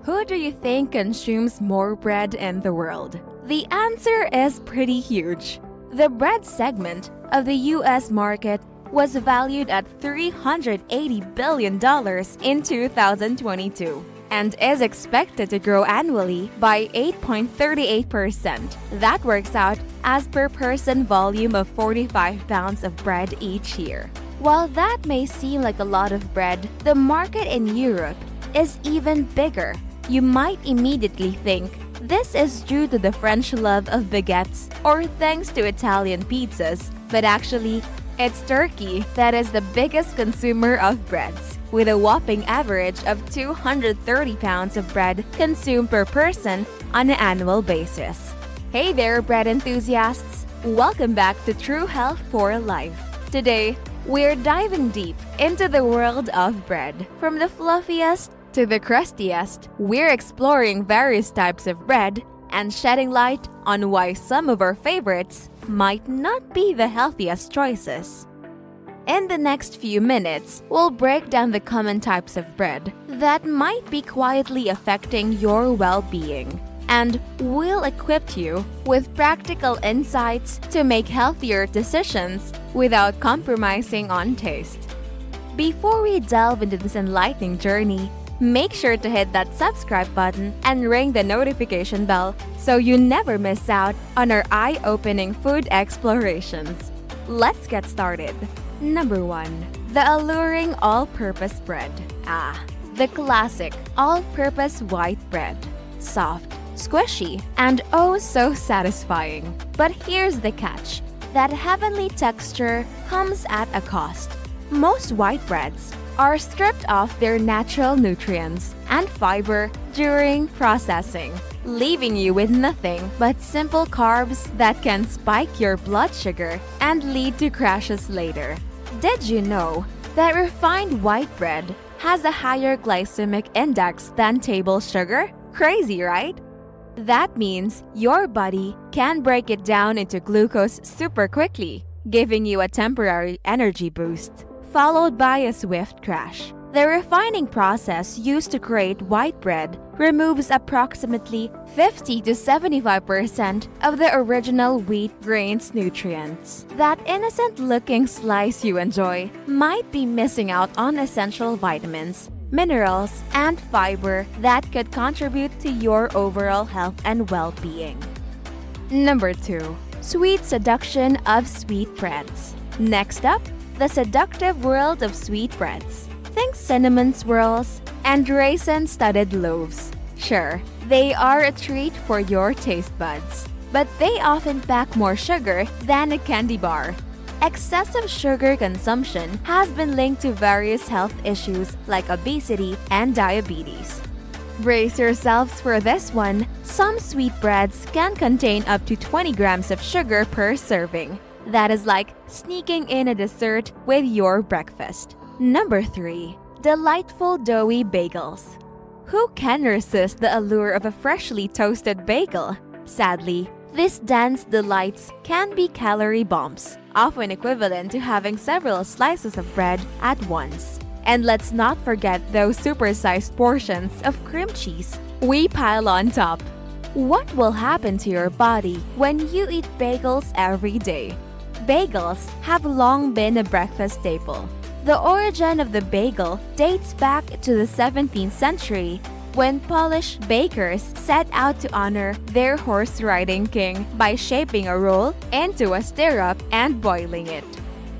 Who do you think consumes more bread in the world? The answer is pretty huge. The bread segment of the US market was valued at $380 billion in 2022 and is expected to grow annually by 8.38%. That works out as per person volume of 45 pounds of bread each year. While that may seem like a lot of bread, the market in Europe is even bigger. You might immediately think this is due to the French love of baguettes or thanks to Italian pizzas, but actually, it's Turkey that is the biggest consumer of breads, with a whopping average of 230 pounds of bread consumed per person on an annual basis. Hey there, bread enthusiasts! Welcome back to True Health for Life. Today, we're diving deep into the world of bread. From the fluffiest to the crustiest, we're exploring various types of bread and shedding light on why some of our favorites might not be the healthiest choices. In the next few minutes, we'll break down the common types of bread that might be quietly affecting your well-being, and we'll equip you with practical insights to make healthier decisions without compromising on taste. Before we delve into this enlightening journey, make sure to hit that subscribe button and ring the notification bell so you never miss out on our eye-opening food explorations. Let's get started. Number 1. The Alluring All-Purpose Bread. The classic all-purpose white bread. Soft, squishy, and oh so satisfying. But here's the catch. That heavenly texture comes at a cost. Most white breads are stripped of their natural nutrients and fiber during processing, leaving you with nothing but simple carbs that can spike your blood sugar and lead to crashes later. Did you know that refined white bread has a higher glycemic index than table sugar? Crazy, right? That means your body can break it down into glucose super quickly, giving you a temporary energy boost, followed by a swift crash. The refining process used to create white bread removes approximately 50 to 75% of the original wheat grain's nutrients. That innocent-looking slice you enjoy might be missing out on essential vitamins, minerals, and fiber that could contribute to your overall health and well-being. Number 2. Sweet seduction of sweet breads. Next up, the seductive world of sweet breads. Think cinnamon swirls and raisin-studded loaves. Sure, they are a treat for your taste buds, but they often pack more sugar than a candy bar. Excessive sugar consumption has been linked to various health issues like obesity and diabetes. Brace yourselves for this one. Some sweetbreads can contain up to 20 grams of sugar per serving. That is like sneaking in a dessert with your breakfast. Number 3. Delightful doughy bagels. Who can resist the allure of a freshly toasted bagel? Sadly, these dense delights can be calorie bombs, often equivalent to having several slices of bread at once. And let's not forget those supersized portions of cream cheese we pile on top. What will happen to your body when you eat bagels every day? Bagels have long been a breakfast staple. The origin of the bagel dates back to the 17th century when Polish bakers set out to honor their horse-riding king by shaping a roll into a stirrup and boiling it.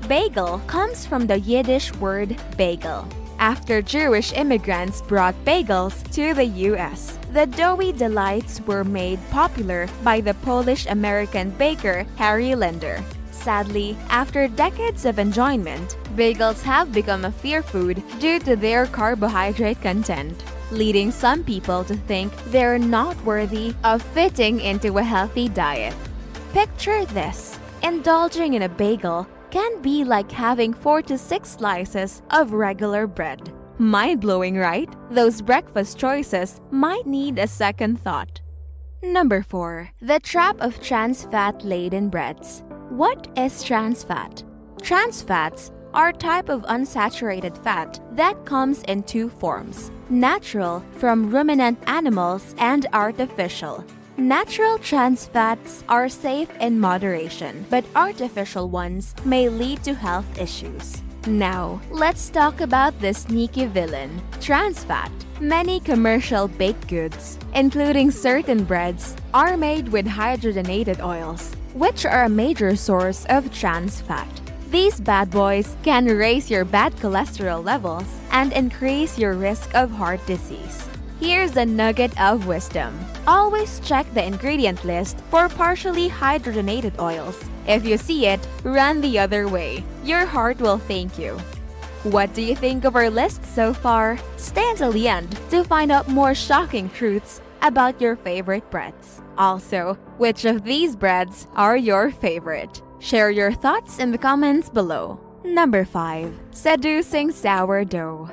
Bagel comes from the Yiddish word bagel. After Jewish immigrants brought bagels to the U.S., the doughy delights were made popular by the Polish-American baker Harry Linder. Sadly, after decades of enjoyment, bagels have become a fear food due to their carbohydrate content, leading some people to think they're not worthy of fitting into a healthy diet. Picture this: indulging in a bagel can be like having 4 to 6 slices of regular bread. Mind-blowing, right? Those breakfast choices might need a second thought. Number 4. The trap of trans fat laden breads. What is trans fat? Trans fats are a type of unsaturated fat that comes in two forms: natural from ruminant animals and artificial. Natural trans fats are safe in moderation, but artificial ones may lead to health issues. Now, let's talk about the sneaky villain, trans fat. Many commercial baked goods, including certain breads, are made with hydrogenated oils, which are a major source of trans fat. These bad boys can raise your bad cholesterol levels and increase your risk of heart disease. Here's a nugget of wisdom. Always check the ingredient list for partially hydrogenated oils. If you see it, run the other way. Your heart will thank you. What do you think of our list so far? Stay until the end to find out more shocking truths about your favorite breads. Also, which of these breads are your favorite? Share your thoughts in the comments below. Number 5. Seducing Sourdough.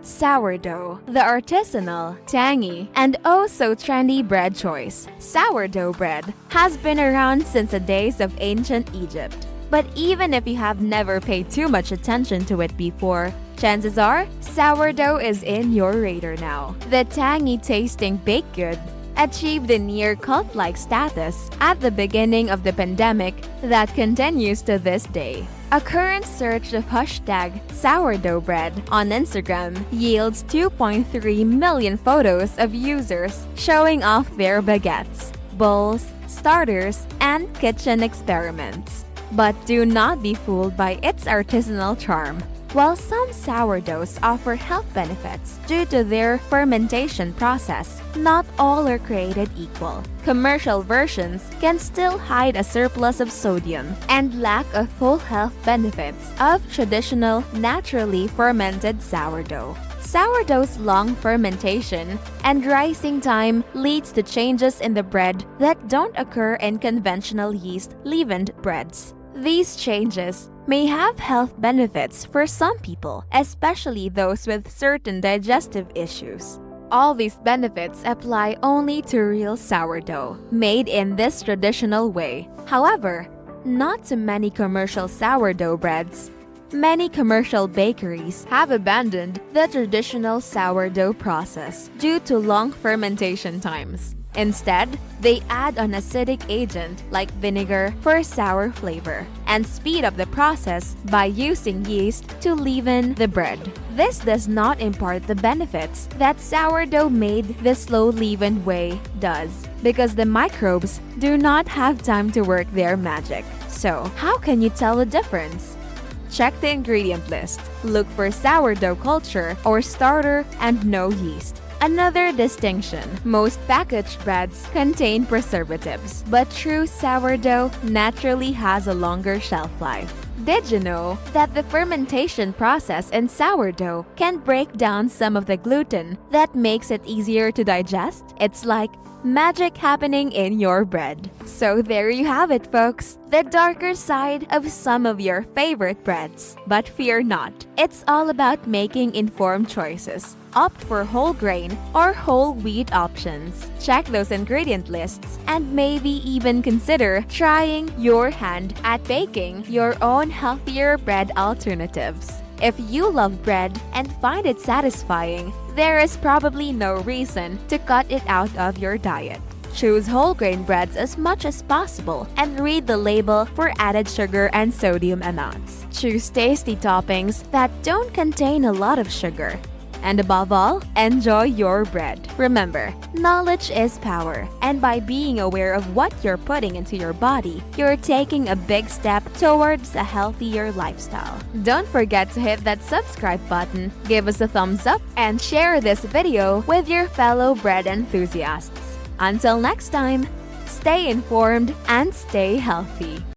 Sourdough, the artisanal, tangy, and oh so trendy bread choice. Sourdough bread has been around since the days of ancient Egypt. But even if you have never paid too much attention to it before, chances are sourdough is in your radar now. The tangy tasting baked good achieved a near cult-like status at the beginning of the pandemic that continues to this day. A current search of hashtag sourdough bread on Instagram yields 2.3 million photos of users showing off their baguettes, bowls, starters, and kitchen experiments. But do not be fooled by its artisanal charm. While some sourdoughs offer health benefits due to their fermentation process, not all are created equal. Commercial versions can still hide a surplus of sodium and lack of full health benefits of traditional, naturally fermented sourdough. Sourdough's long fermentation and rising time leads to changes in the bread that don't occur in conventional yeast-leavened breads. These changes may have health benefits for some people, especially those with certain digestive issues. All these benefits apply only to real sourdough, made in this traditional way. However, not to many commercial sourdough breads. Many commercial bakeries have abandoned the traditional sourdough process due to long fermentation times. Instead, they add an acidic agent like vinegar for sour flavor and speed up the process by using yeast to leaven the bread. This does not impart the benefits that sourdough made the slow leavened way does, because the microbes do not have time to work their magic. So, how can you tell the difference? Check the ingredient list. Look for sourdough culture or starter and no yeast. Another distinction: most packaged breads contain preservatives, but true sourdough naturally has a longer shelf life. Did you know that the fermentation process in sourdough can break down some of the gluten that makes it easier to digest? It's like magic happening in your bread. So there you have it, folks. The darker side of some of your favorite breads. But fear not. It's all about making informed choices. Opt for whole grain or whole wheat options. Check those ingredient lists and maybe even consider trying your hand at baking your own healthier bread alternatives. If you love bread and find it satisfying, there is probably no reason to cut it out of your diet. Choose whole grain breads as much as possible and read the label for added sugar and sodium amounts. Choose tasty toppings that don't contain a lot of sugar. And above all, enjoy your bread. Remember, knowledge is power, and by being aware of what you're putting into your body, you're taking a big step towards a healthier lifestyle. Don't forget to hit that subscribe button, give us a thumbs up, and share this video with your fellow bread enthusiasts. Until next time, stay informed and stay healthy.